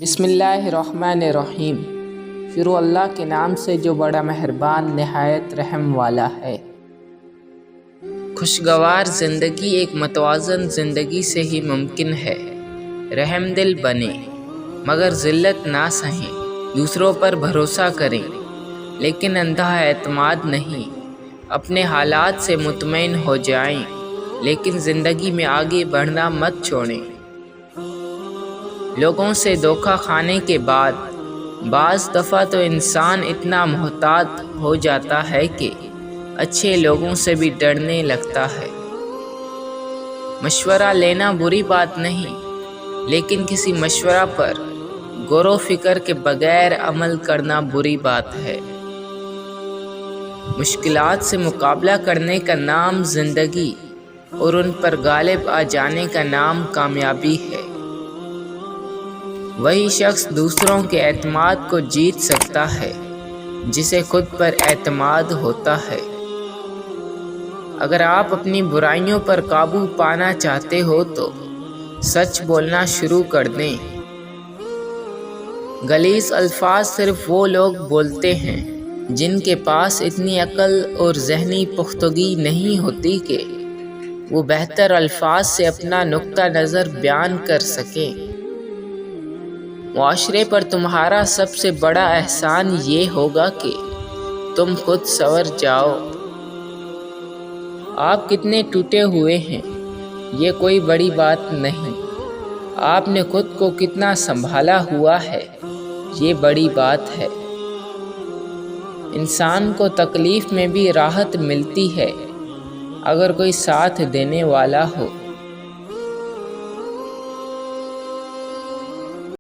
بسم اللہ الرحمن الرحیم۔ شروع اللہ کے نام سے جو بڑا مہربان نہایت رحم والا ہے۔ خوشگوار زندگی ایک متوازن زندگی سے ہی ممکن ہے۔ رحم دل بنے مگر ذلت نہ سہیں، دوسروں پر بھروسہ کریں لیکن اندھا اعتماد نہیں، اپنے حالات سے مطمئن ہو جائیں لیکن زندگی میں آگے بڑھنا مت چھوڑیں۔ لوگوں سے دھوکہ کھانے کے بعد بعض دفعہ تو انسان اتنا محتاط ہو جاتا ہے کہ اچھے لوگوں سے بھی ڈرنے لگتا ہے۔ مشورہ لینا بری بات نہیں، لیکن کسی مشورہ پر غور و فکر کے بغیر عمل کرنا بری بات ہے۔ مشکلات سے مقابلہ کرنے کا نام زندگی اور ان پر غالب آ جانے کا نام کامیابی ہے۔ وہی شخص دوسروں کے اعتماد کو جیت سکتا ہے جسے خود پر اعتماد ہوتا ہے۔ اگر آپ اپنی برائیوں پر قابو پانا چاہتے ہو تو سچ بولنا شروع کر دیں۔ غلیظ الفاظ صرف وہ لوگ بولتے ہیں جن کے پاس اتنی عقل اور ذہنی پختگی نہیں ہوتی کہ وہ بہتر الفاظ سے اپنا نقطہ نظر بیان کر سکیں۔ معاشرے پر تمہارا سب سے بڑا احسان یہ ہوگا کہ تم خود سنور جاؤ۔ آپ کتنے ٹوٹے ہوئے ہیں یہ کوئی بڑی بات نہیں، آپ نے خود کو کتنا سنبھالا ہوا ہے یہ بڑی بات ہے۔ انسان کو تکلیف میں بھی راحت ملتی ہے اگر کوئی ساتھ دینے والا ہو۔